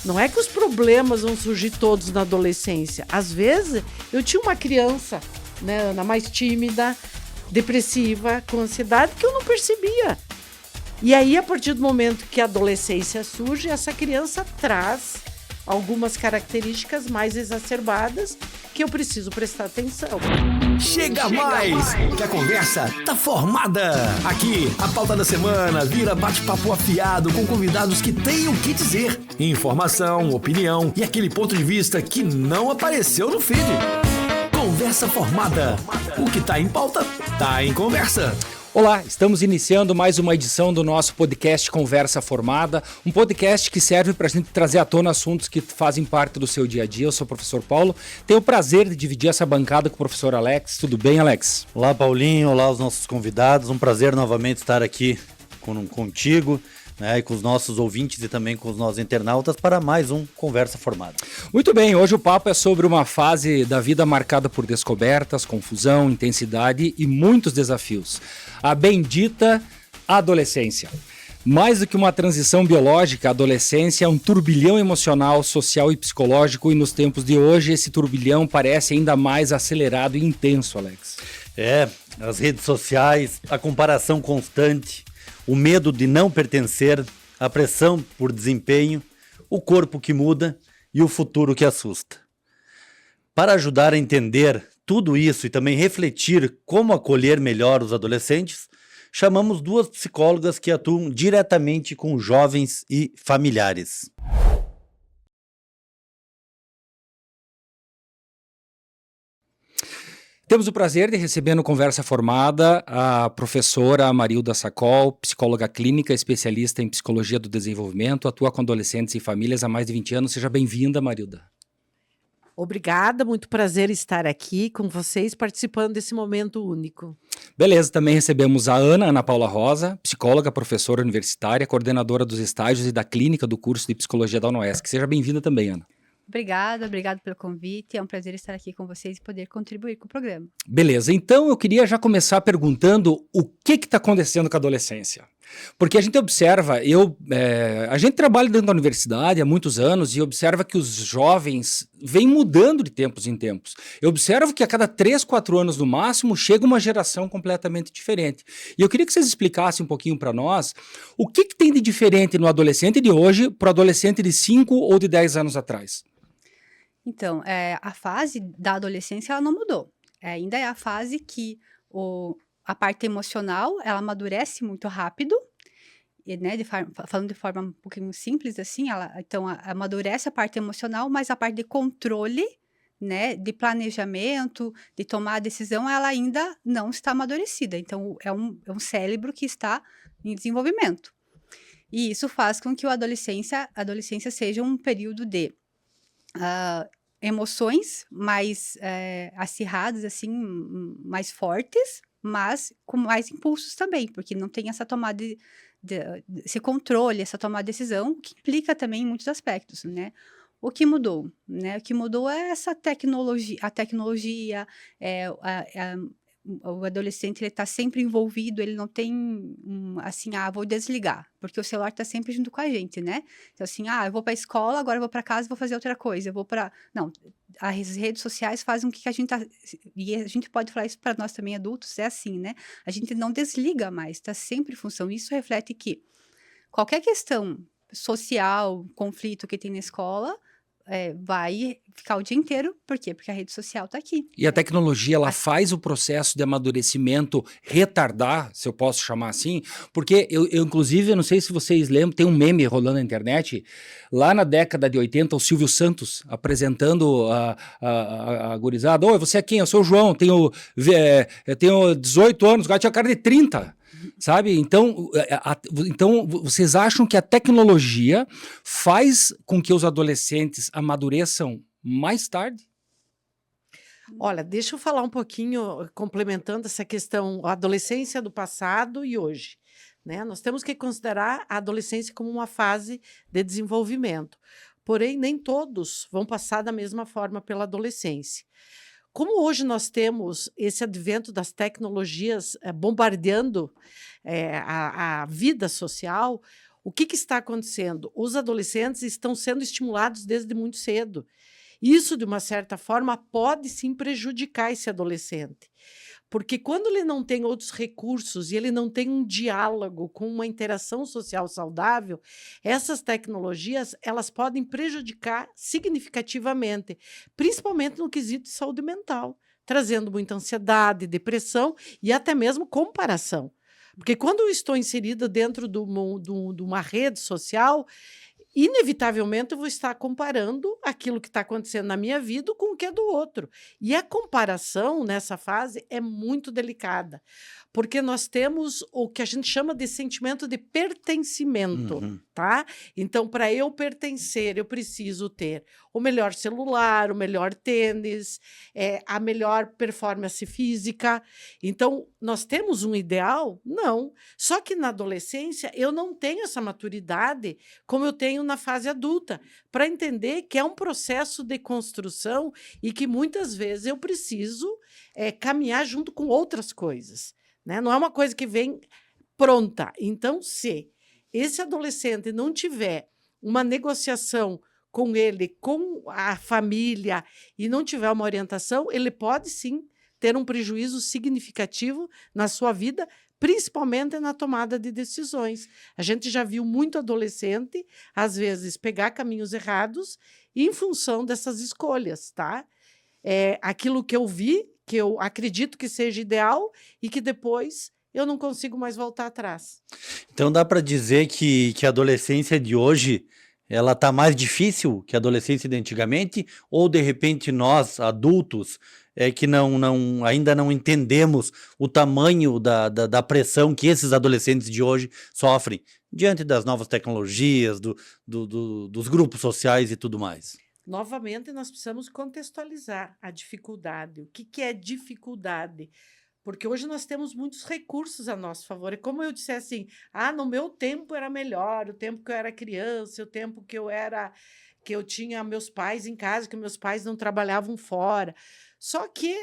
Não é que os problemas vão surgir todos na adolescência. Às vezes, eu tinha uma criança, né, Ana, mais tímida, depressiva, com ansiedade, que eu não percebia. E aí, a partir do momento que a adolescência surge, essa criança traz algumas características mais exacerbadas que eu preciso prestar atenção. Chega mais, que a conversa tá formada. Aqui, a pauta da semana vira bate-papo afiado com convidados que têm o que dizer. Informação, opinião e aquele ponto de vista que não apareceu no feed. Conversa formada. O que tá em pauta, tá em conversa. Olá, estamos iniciando mais uma edição do nosso podcast Conversa Formada, um podcast que serve para a gente trazer à tona assuntos que fazem parte do seu dia a dia. Eu sou o professor Paulo, tenho o prazer de dividir essa bancada com o professor Alex. Tudo bem, Alex? Olá, Paulinho, olá os nossos convidados, um prazer novamente estar aqui contigo, né, e com os nossos ouvintes e também com os nossos internautas para mais um Conversa Formada. Muito bem, hoje o papo é sobre uma fase da vida marcada por descobertas, confusão, intensidade e muitos desafios. A bendita adolescência. Mais do que uma transição biológica, a adolescência é um turbilhão emocional, social e psicológico, e nos tempos de hoje esse turbilhão parece ainda mais acelerado e intenso, Alex. As redes sociais, a comparação constante, o medo de não pertencer, a pressão por desempenho, o corpo que muda e o futuro que assusta. Para ajudar a entender tudo isso e também refletir como acolher melhor os adolescentes, chamamos duas psicólogas que atuam diretamente com jovens e familiares. Temos o prazer de receber no Conversa Formada a professora Marilda Sacol, psicóloga clínica, especialista em psicologia do desenvolvimento, atua com adolescentes e famílias há mais de 20 anos. Seja bem-vinda, Marilda. Obrigada, muito prazer estar aqui com vocês, participando desse momento único. Beleza, também recebemos a Ana Paula Rosa, psicóloga, professora universitária, coordenadora dos estágios e da clínica do curso de psicologia da UNOESC. Seja bem-vinda também, Ana. Obrigada pelo convite, é um prazer estar aqui com vocês e poder contribuir com o programa. Beleza, então eu queria já começar perguntando o que está acontecendo com a adolescência. Porque a gente observa, a gente trabalha dentro da universidade há muitos anos e observa que os jovens vêm mudando de tempos em tempos. Eu observo que a cada 3, 4 anos no máximo chega uma geração completamente diferente. E eu queria que vocês explicassem um pouquinho para nós o que tem de diferente no adolescente de hoje para o adolescente de 5 ou de 10 anos atrás. Então, a fase da adolescência ela não mudou. Ainda é a fase que a parte emocional ela amadurece muito rápido, e, né, falando de forma um pouquinho simples assim, então amadurece a parte emocional, mas a parte de controle, né, de planejamento, de tomar a decisão, ela ainda não está amadurecida. Então, é um cérebro que está em desenvolvimento. E isso faz com que a adolescência seja um período de emoções mais acirradas, assim, mais fortes, mas com mais impulsos também, porque não tem essa tomada esse controle, essa tomada de decisão, que implica também em muitos aspectos, né? O que mudou, né? O que mudou é essa tecnologia, o adolescente ele está sempre envolvido, ele não tem assim, vou desligar, porque o celular está sempre junto com a gente, né? Então assim, eu vou para a escola, agora eu vou para casa, vou fazer outra coisa, não, as redes sociais fazem o que a gente e a gente pode falar isso para nós também adultos, é assim, né? A gente não desliga mais, está sempre em função. Isso reflete que qualquer questão social, conflito que tem na escola, vai ficar o dia inteiro. Por quê? Porque a rede social está aqui. E a tecnologia, ela faz o processo de amadurecimento retardar, se eu posso chamar assim, porque eu inclusive, eu não sei se vocês lembram, tem um meme rolando na internet, lá na década de 80, o Silvio Santos apresentando a gurizada, você é quem? Eu sou o João, tenho 18 anos, o cara tinha cara de 30. Sabe? Então, vocês acham que a tecnologia faz com que os adolescentes amadureçam mais tarde? Olha, deixa eu falar um pouquinho, complementando essa questão, a adolescência do passado e hoje, né? Nós temos que considerar a adolescência como uma fase de desenvolvimento. Porém, nem todos vão passar da mesma forma pela adolescência. Como hoje nós temos esse advento das tecnologias bombardeando a vida social, O que está acontecendo? Os adolescentes estão sendo estimulados desde muito cedo. Isso, de uma certa forma, pode sim prejudicar esse adolescente. Porque quando ele não tem outros recursos e ele não tem um diálogo com uma interação social saudável, essas tecnologias elas podem prejudicar significativamente, principalmente no quesito de saúde mental, trazendo muita ansiedade, depressão e até mesmo comparação. Porque quando eu estou inserida dentro de uma rede social, inevitavelmente eu vou estar comparando aquilo que está acontecendo na minha vida com o que é do outro. E a comparação nessa fase é muito delicada, porque nós temos o que a gente chama de sentimento de pertencimento, tá? Então, para eu pertencer, eu preciso ter o melhor celular, o melhor tênis, a melhor performance física. Então, nós temos um ideal? Não. Só que na adolescência eu não tenho essa maturidade como eu tenho na fase adulta, para entender que é um processo de construção e que muitas vezes eu preciso caminhar junto com outras coisas, né? Não é uma coisa que vem pronta. Então, se esse adolescente não tiver uma negociação com ele, com a família, e não tiver uma orientação, ele pode sim ter um prejuízo significativo na sua vida, principalmente na tomada de decisões. A gente já viu muito adolescente, às vezes, pegar caminhos errados em função dessas escolhas, tá? Aquilo que eu vi, que eu acredito que seja ideal e que depois eu não consigo mais voltar atrás. Então dá para dizer que a adolescência de hoje ela está mais difícil que a adolescência de antigamente? Ou de repente nós, adultos, que ainda não entendemos o tamanho da pressão que esses adolescentes de hoje sofrem diante das novas tecnologias, dos grupos sociais e tudo mais? Novamente, nós precisamos contextualizar a dificuldade. O que é dificuldade? Porque hoje nós temos muitos recursos a nosso favor. É como eu disse assim, no meu tempo era melhor, o tempo que eu era criança, o tempo que eu tinha meus pais em casa, que meus pais não trabalhavam fora. Só que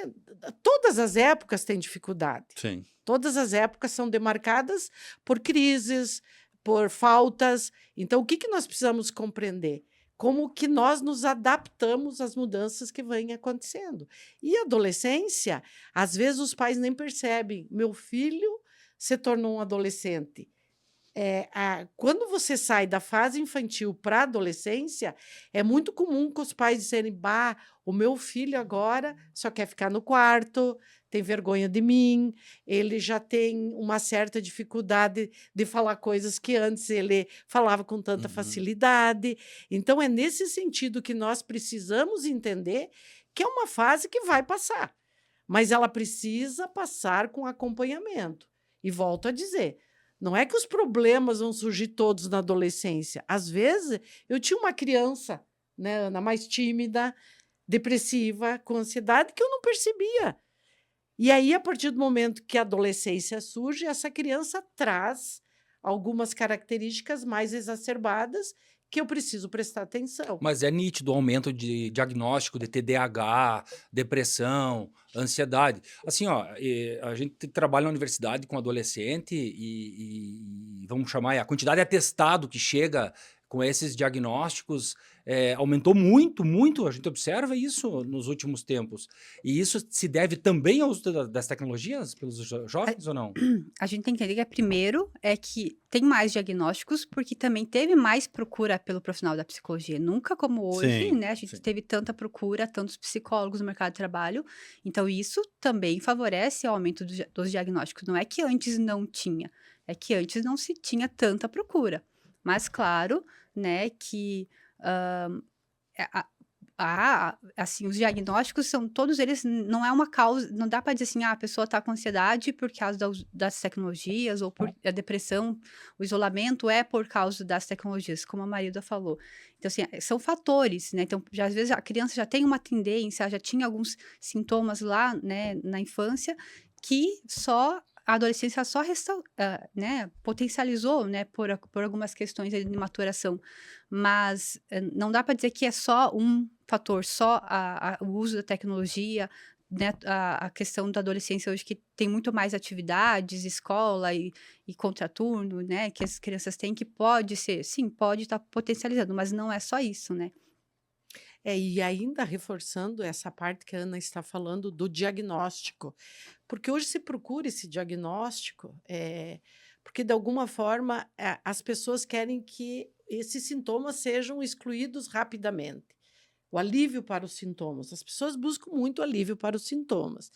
todas as épocas têm dificuldade. Sim. Todas as épocas são demarcadas por crises, por faltas. Então, o que nós precisamos compreender? Como que nós nos adaptamos às mudanças que vêm acontecendo. E a adolescência, às vezes os pais nem percebem. Meu filho se tornou um adolescente. Quando você sai da fase infantil para a adolescência, é muito comum que os pais disserem, o meu filho agora só quer ficar no quarto, tem vergonha de mim, ele já tem uma certa dificuldade de falar coisas que antes ele falava com tanta facilidade. Então, é nesse sentido que nós precisamos entender que é uma fase que vai passar, mas ela precisa passar com acompanhamento. E volto a dizer, não é que os problemas vão surgir todos na adolescência. Às vezes, eu tinha uma criança, né, Ana, mais tímida, depressiva, com ansiedade, que eu não percebia. E aí, a partir do momento que a adolescência surge, essa criança traz algumas características mais exacerbadas que eu preciso prestar atenção. Mas é nítido o aumento de diagnóstico de TDAH, depressão, ansiedade. Assim, a gente trabalha na universidade com adolescente e vamos chamar, a quantidade de atestado que chega com esses diagnósticos aumentou muito, muito. A gente observa isso nos últimos tempos. E isso se deve também ao uso das tecnologias pelos jovens ou não? A gente tem que entender que, primeiro, é que tem mais diagnósticos, porque também teve mais procura pelo profissional da psicologia. Nunca como hoje, Sim, né? A gente teve tanta procura, tantos psicólogos no mercado de trabalho. Então, isso também favorece o aumento dos diagnósticos. Não é que antes não tinha, é que antes não se tinha tanta procura. Mas, claro, né, que assim, os diagnósticos são todos eles, não é uma causa, não dá para dizer assim, a pessoa está com ansiedade por causa das tecnologias ou por a depressão, o isolamento é por causa das tecnologias, como a Marilda falou. Então, assim, são fatores, né? Então, às vezes a criança já tem uma tendência, já tinha alguns sintomas lá, né, na infância, que a adolescência só né, potencializou, né, por algumas questões de maturação, mas não dá para dizer que é só um fator, só o uso da tecnologia né, a questão da adolescência hoje, que tem muito mais atividades, escola e contraturno, né, que as crianças têm, que pode ser, sim, pode estar potencializando, mas não é só isso, né? E ainda reforçando essa parte que a Ana está falando do diagnóstico, porque hoje se procura esse diagnóstico, porque de alguma forma as pessoas querem que esses sintomas sejam excluídos rapidamente. O alívio para os sintomas. As pessoas buscam muito alívio para os sintomas.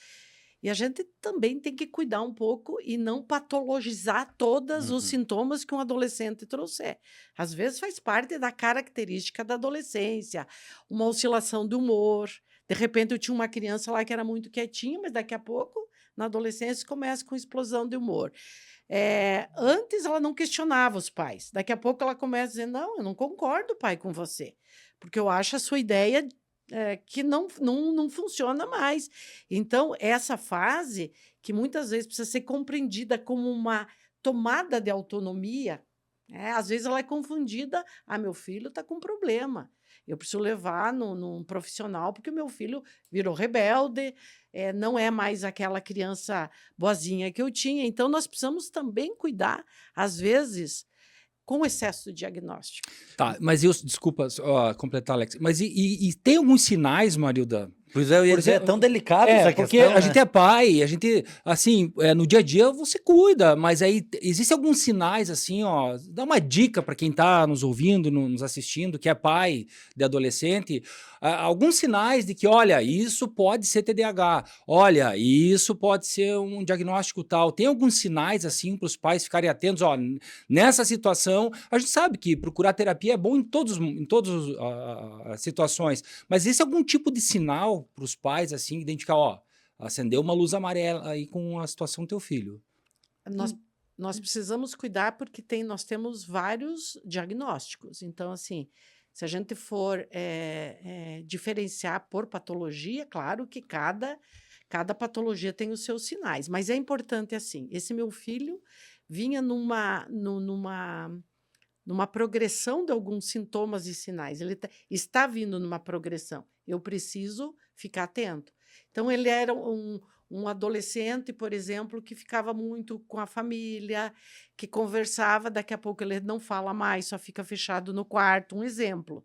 E a gente também tem que cuidar um pouco e não patologizar todos os sintomas que um adolescente trouxer. Às vezes faz parte da característica da adolescência, uma oscilação de humor. De repente eu tinha uma criança lá que era muito quietinha, mas daqui a pouco, na adolescência, começa com explosão de humor. Antes ela não questionava os pais. Daqui a pouco ela começa a dizer, não, eu não concordo, pai, com você, porque eu acho a sua ideia que não funciona mais. Então, essa fase, que muitas vezes precisa ser compreendida como uma tomada de autonomia, às vezes ela é confundida, meu filho está com problema, eu preciso levar num profissional, porque o meu filho virou rebelde, não é mais aquela criança boazinha que eu tinha. Então, nós precisamos também cuidar, às vezes, com excesso de diagnóstico. Tá, mas desculpa completar, Alex, mas e tem alguns sinais, Marilda? Pois é, eu ia dizer, é tão delicado essa porque questão, a gente é pai, a gente, assim, no dia a dia você cuida, mas aí existem alguns sinais, assim, dá uma dica para quem está nos ouvindo, nos assistindo, que é pai de adolescente, alguns sinais de que, olha, isso pode ser TDAH, olha, isso pode ser um diagnóstico tal. Tem alguns sinais, assim, para os pais ficarem atentos, nessa situação, a gente sabe que procurar terapia é bom em todas as situações, mas existe algum tipo de sinal para os pais, assim, identificar, acendeu uma luz amarela aí com a situação do teu filho? Nós precisamos cuidar porque nós temos vários diagnósticos. Então, assim, se a gente for diferenciar por patologia, claro que cada patologia tem os seus sinais, mas é importante, assim, esse meu filho vinha numa progressão de alguns sintomas e sinais. Ele está vindo numa progressão. Eu preciso ficar atento. Então, ele era um adolescente, por exemplo, que ficava muito com a família, que conversava, daqui a pouco ele não fala mais, só fica fechado no quarto, um exemplo.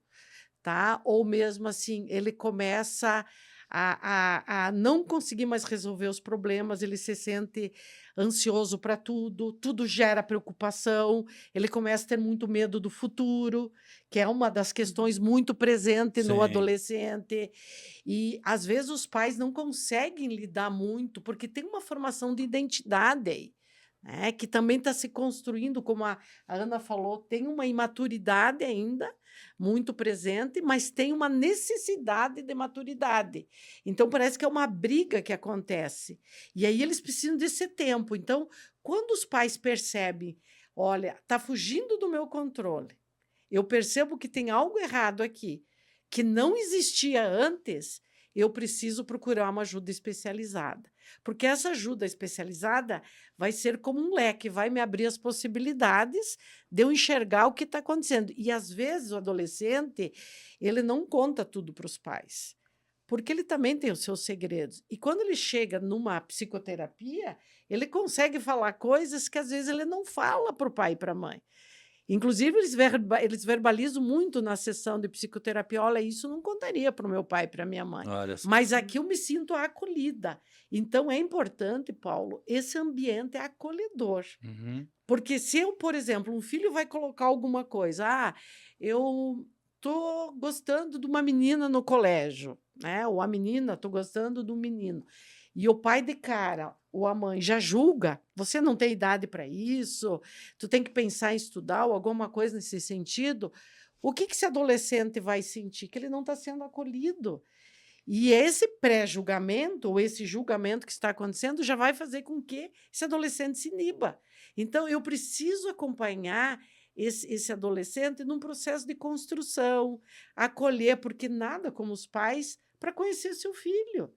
Tá? Ou mesmo assim, ele começa a não conseguir mais resolver os problemas, ele se sente ansioso para tudo gera preocupação, ele começa a ter muito medo do futuro, que é uma das questões muito presente no adolescente. E, às vezes, os pais não conseguem lidar muito, porque tem uma formação de identidade aí, que também está se construindo, como a Ana falou, tem uma imaturidade ainda muito presente, mas tem uma necessidade de maturidade. Então, parece que é uma briga que acontece. E aí eles precisam desse tempo. Então, quando os pais percebem, olha, está fugindo do meu controle, eu percebo que tem algo errado aqui, que não existia antes, eu preciso procurar uma ajuda especializada. Porque essa ajuda especializada vai ser como um leque, vai me abrir as possibilidades de eu enxergar o que está acontecendo. E, às vezes, o adolescente, ele não conta tudo para os pais, porque ele também tem os seus segredos. E, quando ele chega numa psicoterapia, ele consegue falar coisas que, às vezes, ele não fala para o pai e para a mãe. Inclusive, eles verbalizam muito na sessão de psicoterapia, olha, isso não contaria para o meu pai e para a minha mãe, mas aqui eu me sinto acolhida. Então, é importante, Paulo, esse ambiente é acolhedor. Porque se eu, por exemplo, um filho vai colocar alguma coisa, eu estou gostando de uma menina no colégio, ou a menina, estou gostando do menino, e o pai de cara, ou a mãe, já julga, você não tem idade para isso, tu tem que pensar em estudar ou alguma coisa nesse sentido, o que esse adolescente vai sentir? Que ele não está sendo acolhido. E esse pré-julgamento, ou esse julgamento que está acontecendo, já vai fazer com que esse adolescente se iniba. Então, eu preciso acompanhar esse adolescente num processo de construção, acolher, porque nada como os pais para conhecer seu filho.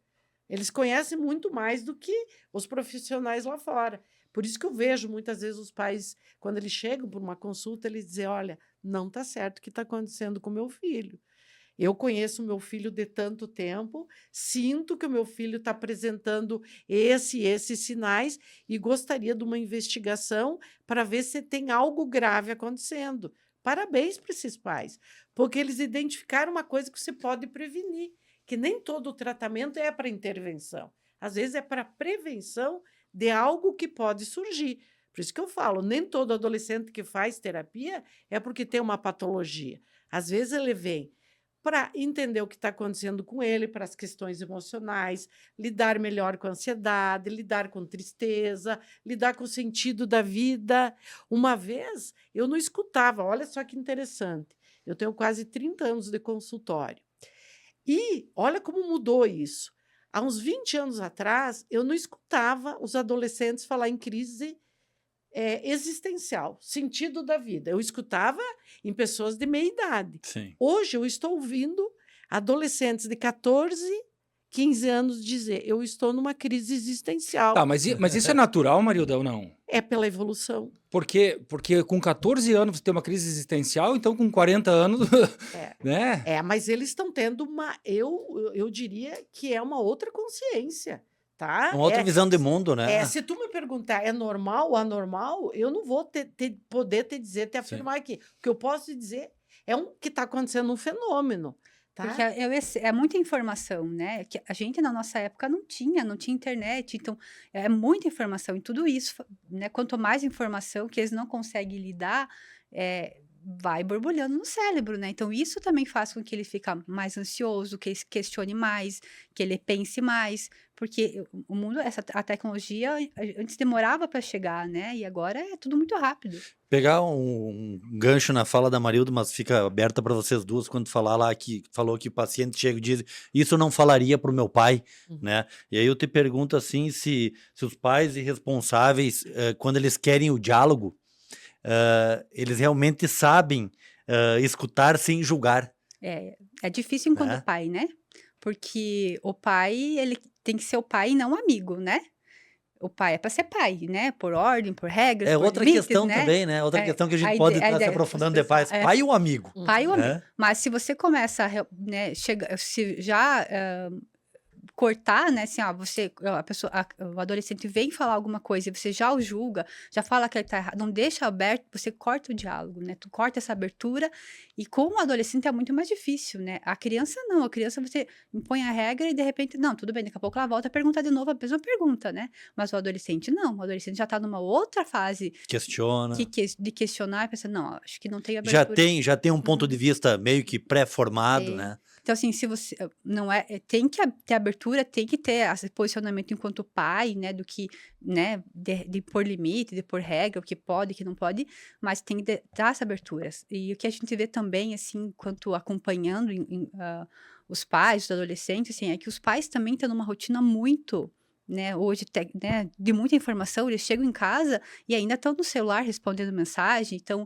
Eles conhecem muito mais do que os profissionais lá fora. Por isso que eu vejo muitas vezes os pais, quando eles chegam por uma consulta, eles dizem, olha, não está certo o que está acontecendo com meu filho. Eu conheço o meu filho de tanto tempo, sinto que o meu filho está apresentando esses sinais e gostaria de uma investigação para ver se tem algo grave acontecendo. Parabéns para esses pais, porque eles identificaram uma coisa que você pode prevenir, que nem todo o tratamento é para intervenção. Às vezes é para prevenção de algo que pode surgir. Por isso que eu falo, nem todo adolescente que faz terapia é porque tem uma patologia. Às vezes ele vem para entender o que está acontecendo com ele, para as questões emocionais, lidar melhor com a ansiedade, lidar com tristeza, lidar com o sentido da vida. Uma vez eu não escutava, olha só que interessante, eu tenho quase 30 anos de consultório. E olha como mudou isso. Há uns 20 anos atrás, eu não escutava os adolescentes falar em crise existencial, sentido da vida. Eu escutava em pessoas de meia idade. Sim. Hoje eu estou ouvindo adolescentes de 14, 15 anos dizer: eu estou numa crise existencial. Tá, mas isso é natural, Marilda, ou não? É pela evolução. Porque com 14 anos você tem uma crise existencial, então com 40 anos, né? Mas eles estão tendo eu diria que é uma outra consciência. Tá? Uma outra visão de mundo, né? Se tu me perguntar é normal ou anormal, eu não vou poder te dizer, te afirmar aqui. O que eu posso te dizer é que está acontecendo um fenômeno. Tá? Porque é muita informação, né? Que a gente, na nossa época, não tinha internet, então é muita informação. E tudo isso, né? Quanto mais informação que eles não conseguem lidar, vai borbulhando no cérebro, né? Então, isso também faz com que ele fique mais ansioso, que ele questione mais, que ele pense mais, porque o mundo, a tecnologia, antes demorava para chegar, né? E agora é tudo muito rápido. Pegar um gancho na fala da Marilda, mas fica aberta para vocês duas, quando falar lá que falou que o paciente chega e diz, isso eu não falaria para o meu pai, né? E aí eu te pergunto assim, se os pais irresponsáveis, quando eles querem o diálogo, eles realmente sabem escutar sem julgar. É difícil enquanto pai, né? Porque o pai, ele tem que ser o pai e não amigo, né? O pai é para ser pai, né? Por ordem, por regras, por outra limites, questão né? também, né? Outra questão que a gente pode estar se aprofundando de pais. Pai ou amigo? Pai ou amigo. Mas se você começa a, né, se já cortar, né, assim, o adolescente vem falar alguma coisa e você já o julga, já fala que ele tá errado, não deixa aberto, você corta o diálogo, né, tu corta essa abertura, e com o adolescente é muito mais difícil, né, a criança não, a criança você impõe a regra e de repente, não, tudo bem, daqui a pouco ela volta a perguntar de novo a mesma pergunta, né, mas o adolescente não, o adolescente já tá numa outra fase. Questiona. De questionar e pensar, não, acho que não tem abertura. Já tem um ponto de vista meio que pré-formado, né. Então, assim, se você não tem que ter abertura, tem que ter esse posicionamento enquanto pai, né, do que, né, de pôr limite, de pôr regra, o que pode, o que não pode, mas tem que dar essa abertura. E o que a gente vê também, assim, enquanto acompanhando os pais, os adolescentes, assim, é que os pais também estão numa rotina muito, né, hoje, né, de muita informação, eles chegam em casa e ainda estão no celular respondendo mensagem, estão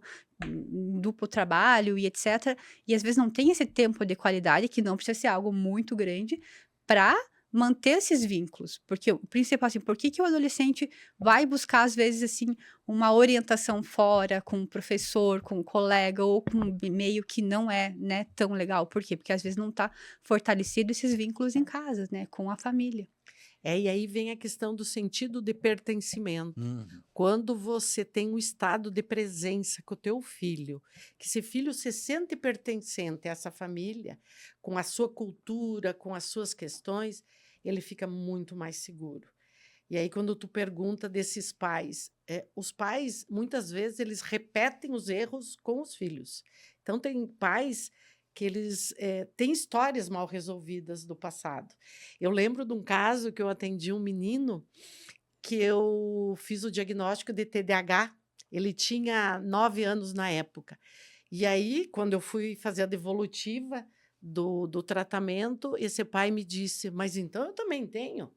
duplo trabalho e etc. E às vezes não tem esse tempo de qualidade, que não precisa ser algo muito grande, para manter esses vínculos. Porque o principal, assim, por que o adolescente vai buscar, às vezes, assim, uma orientação fora, com um professor, com um colega, ou com um meio que não é, né, tão legal? Por quê? Porque às vezes não está fortalecido esses vínculos em casa, né, com a família. E aí vem a questão do sentido de pertencimento. Quando você tem um estado de presença com o teu filho, que esse filho se sente pertencente a essa família, com a sua cultura, com as suas questões, ele fica muito mais seguro. E aí, quando tu pergunta desses pais, os pais, muitas vezes, eles repetem os erros com os filhos. Então, tem pais que eles têm histórias mal resolvidas do passado. Eu lembro de um caso que eu atendi um menino que eu fiz o diagnóstico de TDAH. Ele tinha 9 anos na época. E aí, quando eu fui fazer a devolutiva do tratamento, esse pai me disse, mas então eu também tenho.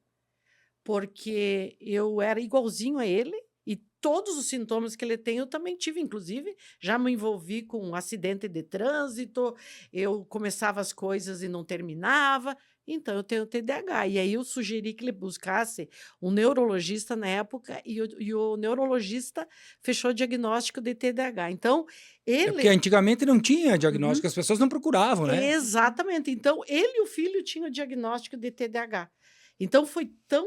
Porque eu era igualzinho a ele e todos os sintomas que ele tem eu também tive, inclusive já me envolvi com um acidente de trânsito, eu começava as coisas e não terminava, então eu tenho TDAH. E aí eu sugeri que ele buscasse um neurologista na época e o neurologista fechou o diagnóstico de TDAH. Então, Porque ele... antigamente não tinha diagnóstico, as pessoas não procuravam, né? Exatamente. Então, ele e o filho tinham o diagnóstico de TDAH. Então, foi tão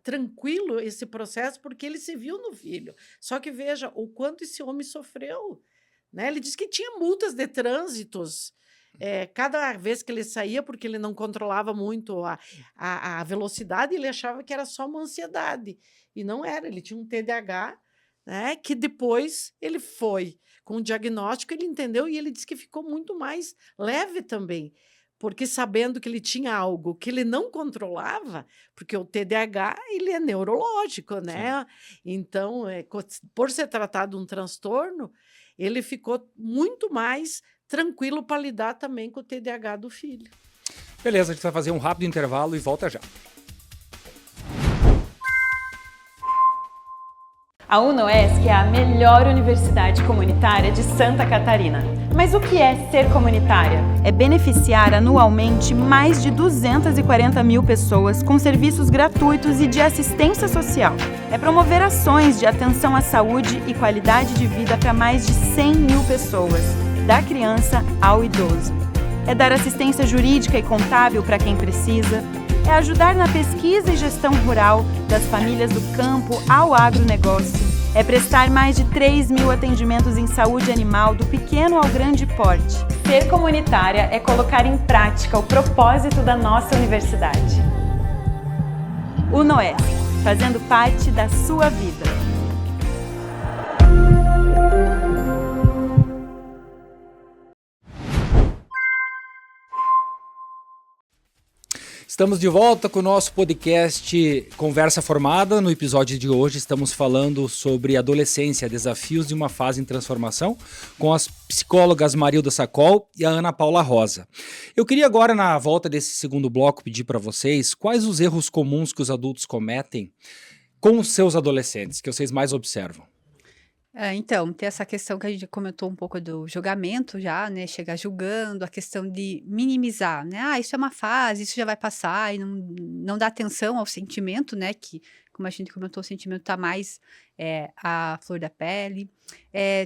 tranquilo esse processo, porque ele se viu no filho. Só que veja o quanto esse homem sofreu, né? Ele disse que tinha multas de trânsitos. Cada vez que ele saía, porque ele não controlava muito a velocidade, ele achava que era só uma ansiedade. E não era, ele tinha um TDAH, né? Que depois ele foi com o diagnóstico, ele entendeu e ele disse que ficou muito mais leve também, porque sabendo que ele tinha algo que ele não controlava, porque o TDAH ele é neurológico, né? Então, por ser tratado um transtorno, ele ficou muito mais tranquilo para lidar também com o TDAH do filho. Beleza, a gente vai fazer um rápido intervalo e volta já. A UNOESC é a melhor universidade comunitária de Santa Catarina. Mas o que é ser comunitária? É beneficiar anualmente mais de 240 mil pessoas com serviços gratuitos e de assistência social. É promover ações de atenção à saúde e qualidade de vida para mais de 100 mil pessoas, da criança ao idoso. É dar assistência jurídica e contábil para quem precisa. É ajudar na pesquisa e gestão rural, das famílias do campo ao agronegócio. É prestar mais de 3 mil atendimentos em saúde animal, do pequeno ao grande porte. Ser comunitária é colocar em prática o propósito da nossa universidade. UNOESC, fazendo parte da sua vida. Estamos de volta com o nosso podcast Conversa Formada. No episódio de hoje estamos falando sobre adolescência, desafios de uma fase em transformação, com as psicólogas Marilda Sacol e a Ana Paula Rosa. Eu queria agora, na volta desse segundo bloco, pedir para vocês quais os erros comuns que os adultos cometem com os seus adolescentes, que vocês mais observam. Então, tem essa questão que a gente comentou um pouco do julgamento já, né? Chegar julgando, a questão de minimizar, né? Ah, isso é uma fase, isso já vai passar, e não dá atenção ao sentimento, né? Que, como a gente comentou, o sentimento está mais à flor da pele.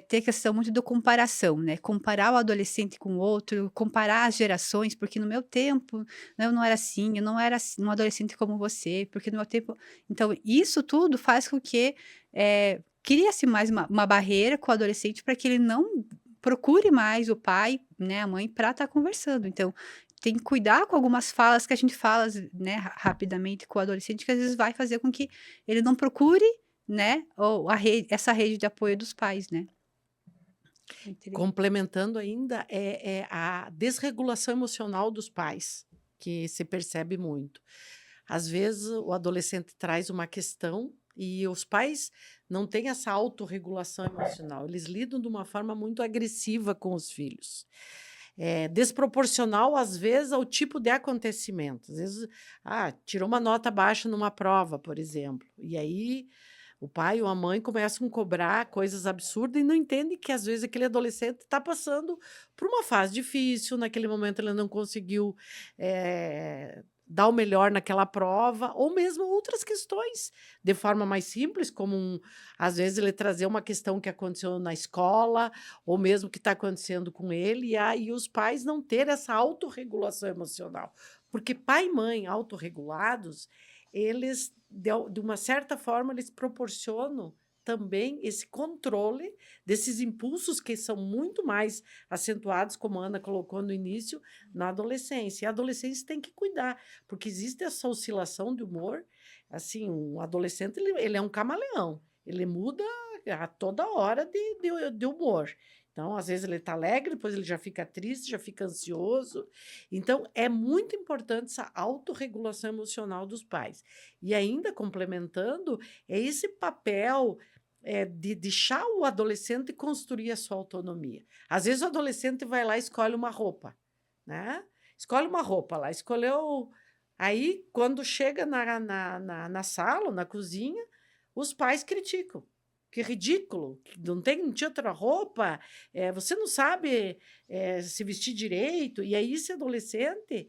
Ter a questão muito da comparação, né? Comparar o adolescente com o outro, comparar as gerações, porque no meu tempo, né, eu não era assim, eu não era um adolescente como você, porque no meu tempo... Então, isso tudo faz com que... cria-se mais uma barreira com o adolescente para que ele não procure mais o pai, né, a mãe, para estar conversando. Então, tem que cuidar com algumas falas que a gente fala, né, rapidamente com o adolescente, que às vezes vai fazer com que ele não procure, né, ou essa rede de apoio dos pais, né. Complementando ainda, a desregulação emocional dos pais, que se percebe muito. Às vezes, o adolescente traz uma questão e os pais não têm essa autorregulação emocional. Eles lidam de uma forma muito agressiva com os filhos. Desproporcional, às vezes, ao tipo de acontecimento. Às vezes, tirou uma nota baixa numa prova, por exemplo. E aí, o pai ou a mãe começam a cobrar coisas absurdas e não entendem que, às vezes, aquele adolescente está passando por uma fase difícil. Naquele momento, ele não conseguiu... dar o melhor naquela prova, ou mesmo outras questões, de forma mais simples, como, às vezes, ele trazer uma questão que aconteceu na escola, ou mesmo que está acontecendo com ele, e aí os pais não ter essa autorregulação emocional. Porque pai e mãe autorregulados, eles, de uma certa forma, eles proporcionam também esse controle desses impulsos que são muito mais acentuados, como a Ana colocou no início, na adolescência. E a adolescência tem que cuidar, porque existe essa oscilação de humor. Assim, um adolescente, ele é um camaleão. Ele muda a toda hora de humor. Então, às vezes ele está alegre, depois ele já fica triste, já fica ansioso. Então, é muito importante essa autorregulação emocional dos pais. E ainda complementando, é esse papel de deixar o adolescente construir a sua autonomia. Às vezes o adolescente vai lá e escolhe uma roupa, né? Escolhe uma roupa lá, escolheu... Aí, quando chega na sala, na cozinha, os pais criticam. Que ridículo, não tinha outra roupa, você não sabe se vestir direito. E aí esse adolescente,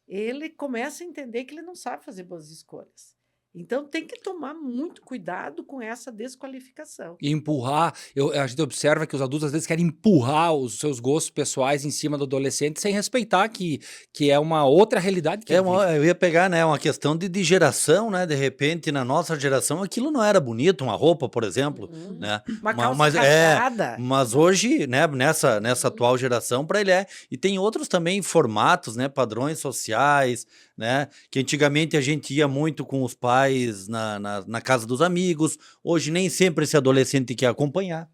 ele começa a entender que ele não sabe fazer boas escolhas. Então, tem que tomar muito cuidado com essa desqualificação. E empurrar, a gente observa que os adultos às vezes querem empurrar os seus gostos pessoais em cima do adolescente sem respeitar que é uma outra realidade que ele vive. Eu ia pegar, né, uma questão de geração, né? De repente, na nossa geração, aquilo não era bonito, uma roupa, por exemplo, né? Uma calça rasgada. Mas hoje, né, nessa atual geração, para ele é. E tem outros também formatos, né? Padrões sociais, né? Que antigamente a gente ia muito com os pais na casa dos amigos. Hoje nem sempre esse adolescente quer acompanhar.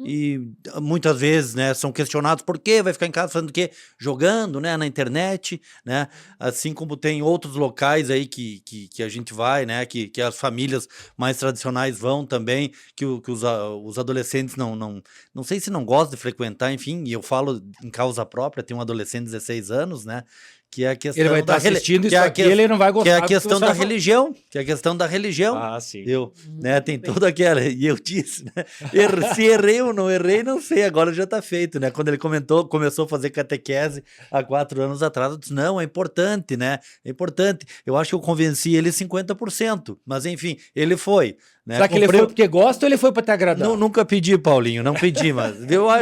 E muitas vezes, né, são questionados por quê, vai ficar em casa fazendo o quê? Jogando, né, na internet, né? Assim como tem outros locais aí que a gente vai, né, que as famílias mais tradicionais vão também, que os adolescentes não sei se não gostam de frequentar, enfim, e eu falo em causa própria, tem um adolescente de 16 anos, né, que é a questão ele vai estar assistindo isso aqui, ele não vai gostar. Que é a questão da religião, Ah, sim. Né, tem toda aquela, e eu disse, né, se errei ou não errei, não sei, agora já tá feito, né, quando ele começou a fazer catequese há 4 anos atrás, eu disse, não, é importante, né, é importante, eu acho que eu convenci ele 50%, mas enfim, ele foi. Né? Será que ele foi porque gosta ou ele foi para te agradar? Nunca pedi, Paulinho, não pedi, mas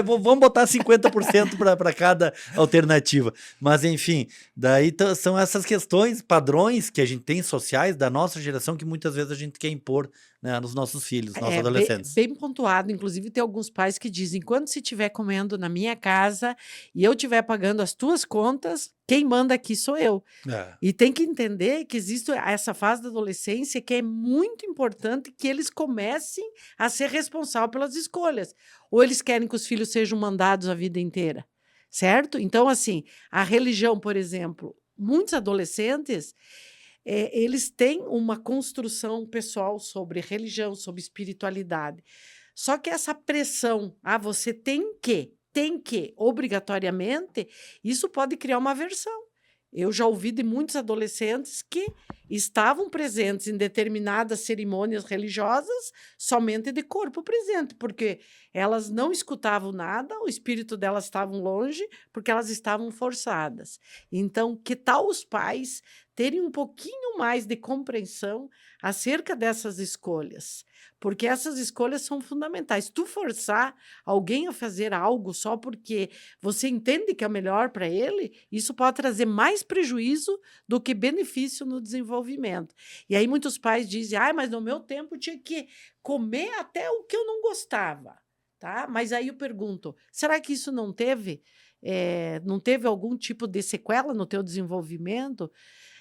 vamos botar 50% para cada alternativa. Mas, enfim, daí são essas questões, padrões que a gente tem sociais da nossa geração que muitas vezes a gente quer impor, né, nos nossos filhos, nossos adolescentes. Bem pontuado, inclusive tem alguns pais que dizem, quando você estiver comendo na minha casa e eu estiver pagando as tuas contas, quem manda aqui sou eu. E tem que entender que existe essa fase da adolescência que é muito importante que eles comecem a ser responsáveis pelas escolhas. Ou eles querem que os filhos sejam mandados a vida inteira, certo? Então, assim, a religião, por exemplo, muitos adolescentes... eles têm uma construção pessoal sobre religião, sobre espiritualidade. Só que essa pressão, você tem que, obrigatoriamente, isso pode criar uma aversão. Eu já ouvi de muitos adolescentes que estavam presentes em determinadas cerimônias religiosas somente de corpo presente, porque elas não escutavam nada, o espírito delas estava longe, porque elas estavam forçadas. Então, que tal os pais terem um pouquinho mais de compreensão acerca dessas escolhas? Porque essas escolhas são fundamentais. Tu forçar alguém a fazer algo só porque você entende que é o melhor para ele, isso pode trazer mais prejuízo do que benefício no desenvolvimento. E aí muitos pais dizem, mas no meu tempo tinha que comer até o que eu não gostava. Tá? Mas aí eu pergunto, será que isso não teve algum tipo de sequela no teu desenvolvimento?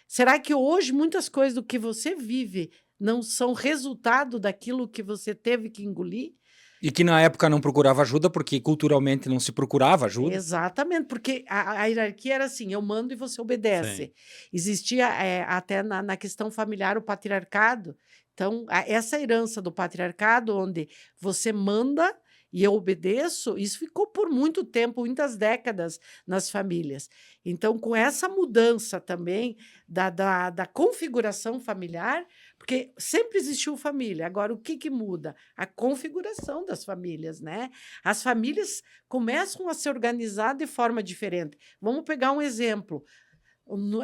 Será que hoje muitas coisas do que você vive não são resultado daquilo que você teve que engolir? E que na época não procurava ajuda, porque culturalmente não se procurava ajuda. Exatamente, porque a hierarquia era assim, eu mando e você obedece. Sim. Existia até na questão familiar o patriarcado. Então, essa herança do patriarcado, onde você manda e eu obedeço, isso ficou por muito tempo, muitas décadas nas famílias. Então, com essa mudança também da configuração familiar, porque sempre existiu família, agora o que muda? A configuração das famílias, né? As famílias começam a se organizar de forma diferente. Vamos pegar um exemplo.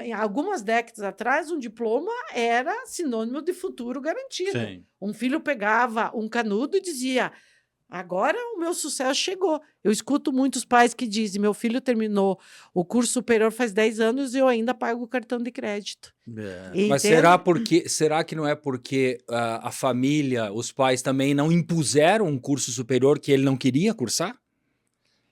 Em algumas décadas atrás, um diploma era sinônimo de futuro garantido. Sim. Um filho pegava um canudo e dizia... Agora o meu sucesso chegou. Eu escuto muitos pais que dizem, meu filho terminou o curso superior faz 10 anos e eu ainda pago o cartão de crédito. Mas será que não é porque a família, os pais também não impuseram um curso superior que ele não queria cursar?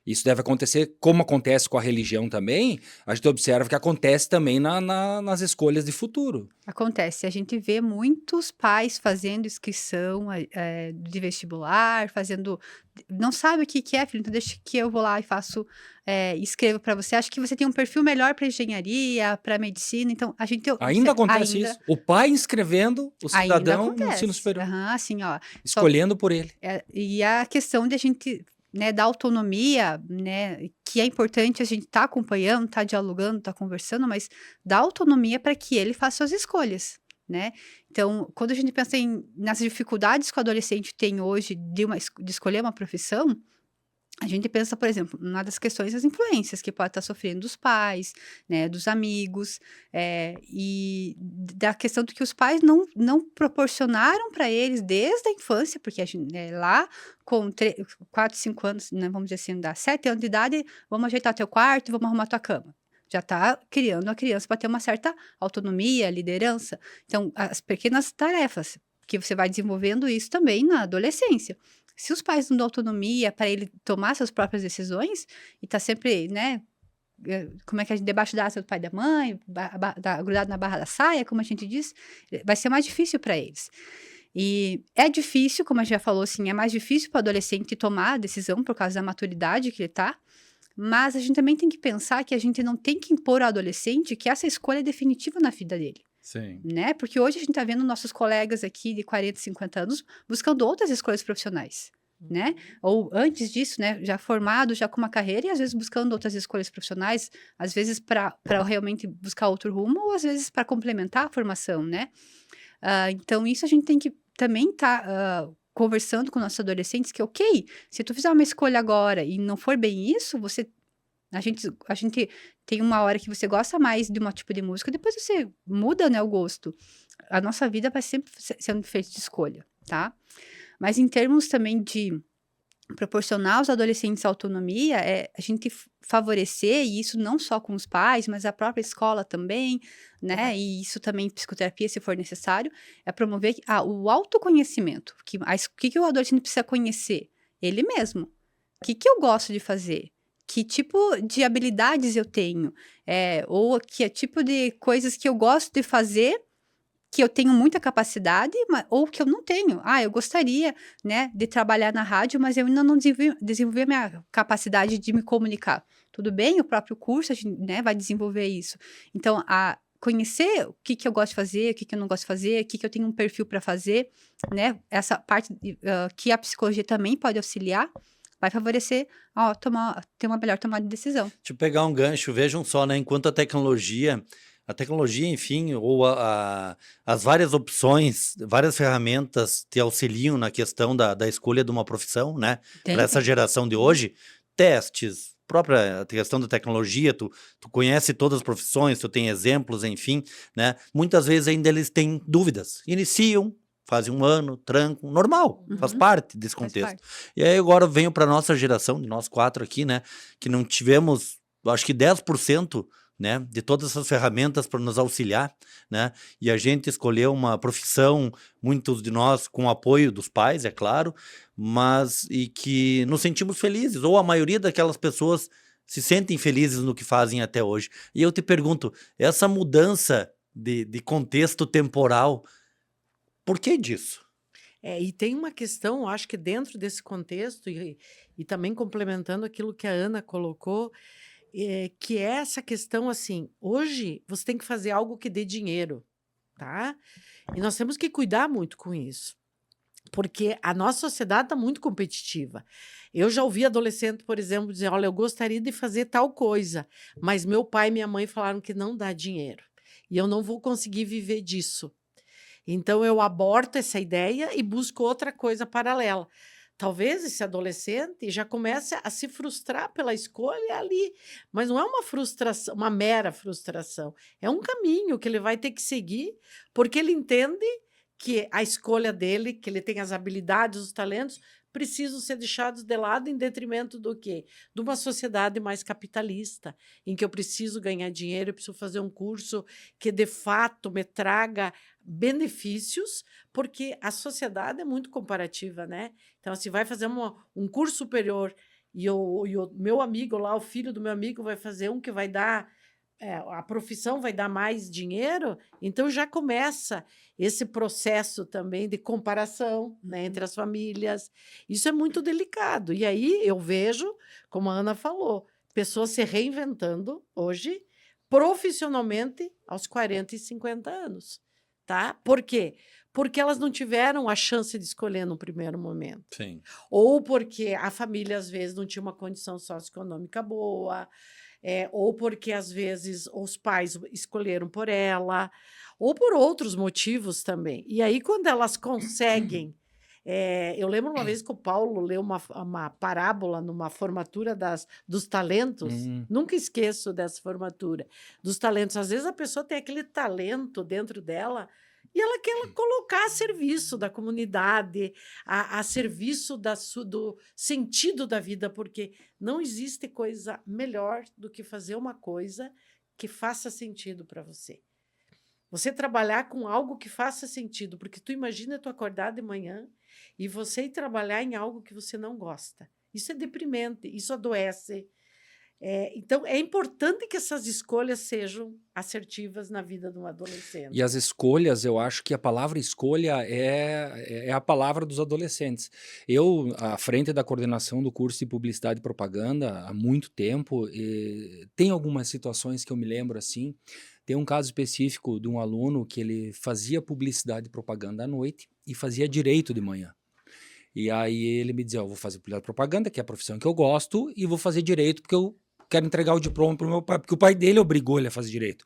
Isso deve acontecer, como acontece com a religião também, a gente observa que acontece também nas escolhas de futuro. Acontece, a gente vê muitos pais fazendo inscrição de vestibular, não sabe o que é, filho, então deixa que eu vou lá e faço, escrevo para você, acho que você tem um perfil melhor para engenharia, para medicina, então a gente... Ainda acontece isso, o pai inscrevendo o cidadão no ensino superior, assim, escolhendo por ele. E a questão de a gente... Né, da autonomia, né, que é importante a gente estar acompanhando, estar dialogando, estar conversando, mas da autonomia para que ele faça suas escolhas, né? Então, quando a gente pensa nas dificuldades que o adolescente tem hoje de escolher uma profissão, a gente pensa, por exemplo, uma das questões das influências que pode estar sofrendo dos pais, né, dos amigos, e da questão do que os pais não proporcionaram para eles desde a infância, porque a gente, lá com 4, 5 anos, né, vamos dizer assim, dá 7 anos de idade, vamos ajeitar teu quarto, vamos arrumar tua cama. Já está criando a criança para ter uma certa autonomia, liderança. Então, as pequenas tarefas, que você vai desenvolvendo isso também na adolescência. Se os pais não dão autonomia para ele tomar suas próprias decisões, e tá sempre, né, como é que a gente, debaixo da asa do pai e da mãe, grudado na barra da saia, como a gente diz, vai ser mais difícil para eles. E é difícil, como a gente já falou, assim, é mais difícil para o adolescente tomar a decisão por causa da maturidade que ele tá, mas a gente também tem que pensar que a gente não tem que impor ao adolescente que essa escolha é definitiva na vida dele. Sim. Né? Porque hoje a gente está vendo nossos colegas aqui de 40, 50 anos buscando outras escolhas profissionais, né? Ou antes disso, né? Já formado, já com uma carreira e às vezes buscando outras escolhas profissionais, às vezes para realmente buscar outro rumo ou às vezes para complementar a formação, né? Então isso a gente tem que também estar conversando com nossos adolescentes que, ok, se tu fizer uma escolha agora e não for bem isso, a gente tem uma hora que você gosta mais de um tipo de música, depois você muda, né, o gosto. A nossa vida vai sempre sendo feita de escolha, tá? Mas em termos também de proporcionar aos adolescentes autonomia, a gente favorecer, e isso não só com os pais, mas a própria escola também, né? E isso também psicoterapia, se for necessário, é promover o autoconhecimento. O que o adolescente precisa conhecer? Ele mesmo. O que eu gosto de fazer? Que tipo de habilidades eu tenho? Ou que tipo de coisas que eu gosto de fazer, que eu tenho muita capacidade, ou que eu não tenho. Eu gostaria, né, de trabalhar na rádio, mas eu ainda não desenvolvi a minha capacidade de me comunicar. Tudo bem, o próprio curso, a gente, né, vai desenvolver isso. Então, conhecer o que eu gosto de fazer, o que eu não gosto de fazer, o que eu tenho um perfil para fazer, né, essa parte que a psicologia também pode auxiliar, vai favorecer ter uma melhor tomada de decisão. Deixa eu pegar um gancho, vejam só, né? Enquanto a tecnologia, enfim, ou as várias opções, várias ferramentas te auxiliam na questão da escolha de uma profissão, né? Para essa geração de hoje, testes, própria questão da tecnologia, tu conhece todas as profissões, tu tem exemplos, enfim, né? Muitas vezes ainda eles têm dúvidas, iniciam, fazem um ano, trancam, normal, faz parte desse contexto. E aí agora venho para nossa geração, de nós 4 aqui, né, que não tivemos, acho que 10%, né, de todas essas ferramentas para nos auxiliar, né, e a gente escolheu uma profissão, muitos de nós com o apoio dos pais, é claro, mas e que nos sentimos felizes, ou a maioria daquelas pessoas se sentem felizes no que fazem até hoje. E eu te pergunto, essa mudança de contexto temporal, por que disso? E tem uma questão, acho que dentro desse contexto, e também complementando aquilo que a Ana colocou, que é essa questão assim, hoje você tem que fazer algo que dê dinheiro, tá? E nós temos que cuidar muito com isso, porque a nossa sociedade está muito competitiva. Eu já ouvi adolescente, por exemplo, dizer, olha, eu gostaria de fazer tal coisa, mas meu pai e minha mãe falaram que não dá dinheiro, e eu não vou conseguir viver disso. Então, eu aborto essa ideia e busco outra coisa paralela. Talvez esse adolescente já comece a se frustrar pela escolha ali, mas não é uma frustração, uma mera frustração. É um caminho que ele vai ter que seguir, porque ele entende que a escolha dele, que ele tem as habilidades, os talentos, precisam ser deixados de lado em detrimento do quê? De uma sociedade mais capitalista, em que eu preciso ganhar dinheiro, eu preciso fazer um curso que, de fato, me traga benefícios, porque a sociedade é muito comparativa, né? Então, se vai fazer um curso superior e o meu amigo lá, o filho do meu amigo, vai fazer um que vai dar... a profissão vai dar mais dinheiro, então já começa esse processo também de comparação, né, entre as famílias. Isso é muito delicado. E aí eu vejo, como a Ana falou, pessoas se reinventando hoje, profissionalmente, aos 40 e 50 anos. Tá? Por quê? Porque elas não tiveram a chance de escolher no primeiro momento. Sim. Ou porque a família, às vezes, não tinha uma condição socioeconômica boa. ou porque às vezes os pais escolheram por ela, ou por outros motivos também. E aí, quando elas conseguem... eu lembro uma vez que o Paulo leu uma parábola numa formatura dos talentos. Nunca esqueço dessa formatura. Dos talentos. Às vezes a pessoa tem aquele talento dentro dela e ela quer colocar a serviço da comunidade, a serviço do sentido da vida, porque não existe coisa melhor do que fazer uma coisa que faça sentido para você. Você trabalhar com algo que faça sentido, porque tu imagina tu acordar de manhã e você ir trabalhar em algo que você não gosta. Isso é deprimente, isso adoece. Então, é importante que essas escolhas sejam assertivas na vida de um adolescente. E as escolhas, eu acho que a palavra escolha é a palavra dos adolescentes. Eu, à frente da coordenação do curso de Publicidade e Propaganda, há muito tempo, tem algumas situações que eu me lembro assim. Tem um caso específico de um aluno que ele fazia publicidade e propaganda à noite e fazia direito de manhã. E aí ele me dizia, eu vou fazer publicidade e propaganda, que é a profissão que eu gosto, e vou fazer direito porque eu quero entregar o diploma para o meu pai, porque o pai dele obrigou ele a fazer direito.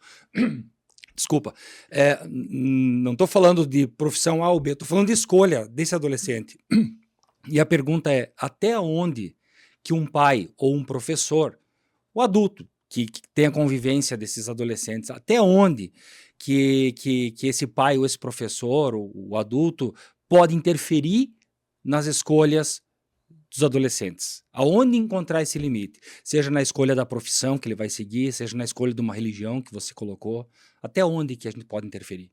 Desculpa, não estou falando de profissão A ou B, estou falando de escolha desse adolescente. E a pergunta é, até onde que um pai ou um professor, o adulto, que tem a convivência desses adolescentes, até onde que esse pai ou esse professor, ou o adulto, pode interferir nas escolhas dos adolescentes? Aonde encontrar esse limite? Seja na escolha da profissão que ele vai seguir, seja na escolha de uma religião que você colocou, até onde que a gente pode interferir?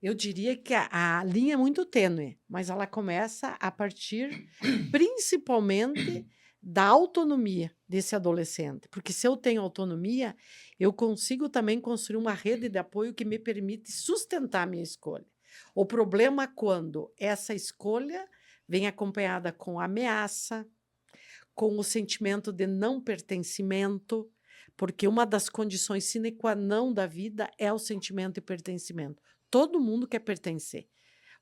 Eu diria que a linha é muito tênue, mas ela começa a partir, principalmente, da autonomia desse adolescente. Porque se eu tenho autonomia, eu consigo também construir uma rede de apoio que me permite sustentar a minha escolha. O problema é quando essa escolha vem acompanhada com ameaça, com o sentimento de não pertencimento, porque uma das condições sine qua non da vida é o sentimento de pertencimento. Todo mundo quer pertencer.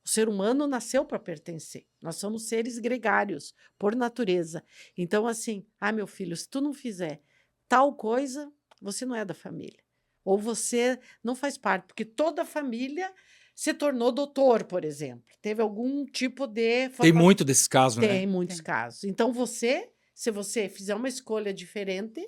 O ser humano nasceu para pertencer. Nós somos seres gregários, por natureza. Então, assim, meu filho, se tu não fizer tal coisa, você não é da família. Ou você não faz parte, porque toda a família se tornou doutor, por exemplo. Teve algum tipo de... Tem muito desses casos, né? Tem muitos casos. Então, se você fizer uma escolha diferente,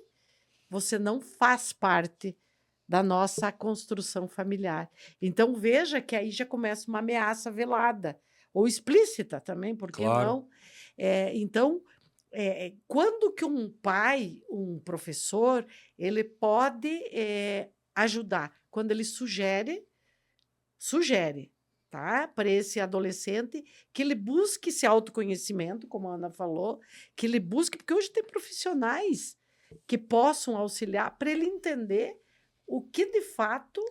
você não faz parte da nossa construção familiar. Então, veja que aí já começa uma ameaça velada, ou explícita também, por que não? Então, quando que um pai, um professor, ele pode ajudar? Quando ele sugere, tá? Para esse adolescente que ele busque esse autoconhecimento, como a Ana falou, que ele busque, porque hoje tem profissionais que possam auxiliar para ele entender o que, de fato,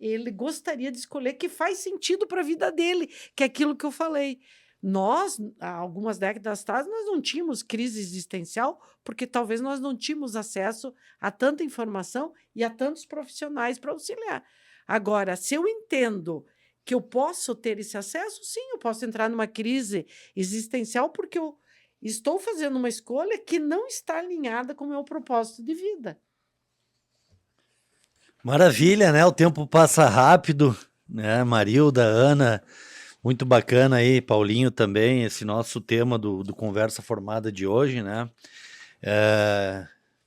ele gostaria de escolher, que faz sentido para a vida dele, que é aquilo que eu falei. Nós, há algumas décadas atrás, nós não tínhamos crise existencial, porque talvez nós não tínhamos acesso a tanta informação e a tantos profissionais para auxiliar. Agora, se eu entendo que eu posso ter esse acesso, sim, eu posso entrar numa crise existencial porque eu estou fazendo uma escolha que não está alinhada com o meu propósito de vida. Maravilha, né? O tempo passa rápido, né? Marilda, Ana, muito bacana aí, Paulinho também, esse nosso tema do Conversa Formada de hoje, né?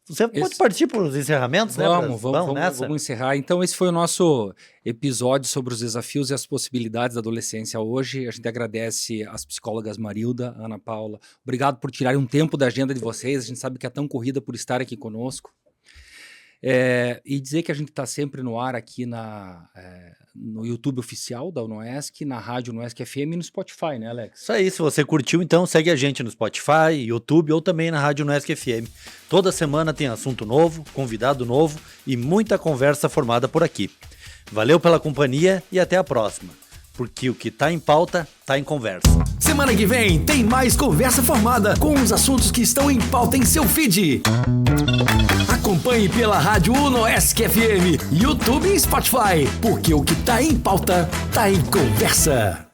Você pode partir para os encerramentos, né? Vamos encerrar. Então, esse foi o nosso episódio sobre os desafios e as possibilidades da adolescência hoje. A gente agradece às psicólogas Marilda, Ana Paula. Obrigado por tirarem um tempo da agenda de vocês. A gente sabe que é tão corrida por estar aqui conosco. E dizer que a gente está sempre no ar aqui no YouTube oficial da UNOESC, na rádio UNOESC FM e no Spotify, né, Alex? Isso aí, se você curtiu, então segue a gente no Spotify, YouTube ou também na rádio UNOESC FM. Toda semana tem assunto novo, convidado novo e muita conversa formada por aqui. Valeu pela companhia e até a próxima, porque o que tá em pauta, tá em conversa. Semana que vem tem mais Conversa Formada com os assuntos que estão em pauta em seu feed. Acompanhe pela rádio UNOESC FM, YouTube e Spotify, porque o que tá em pauta, tá em conversa.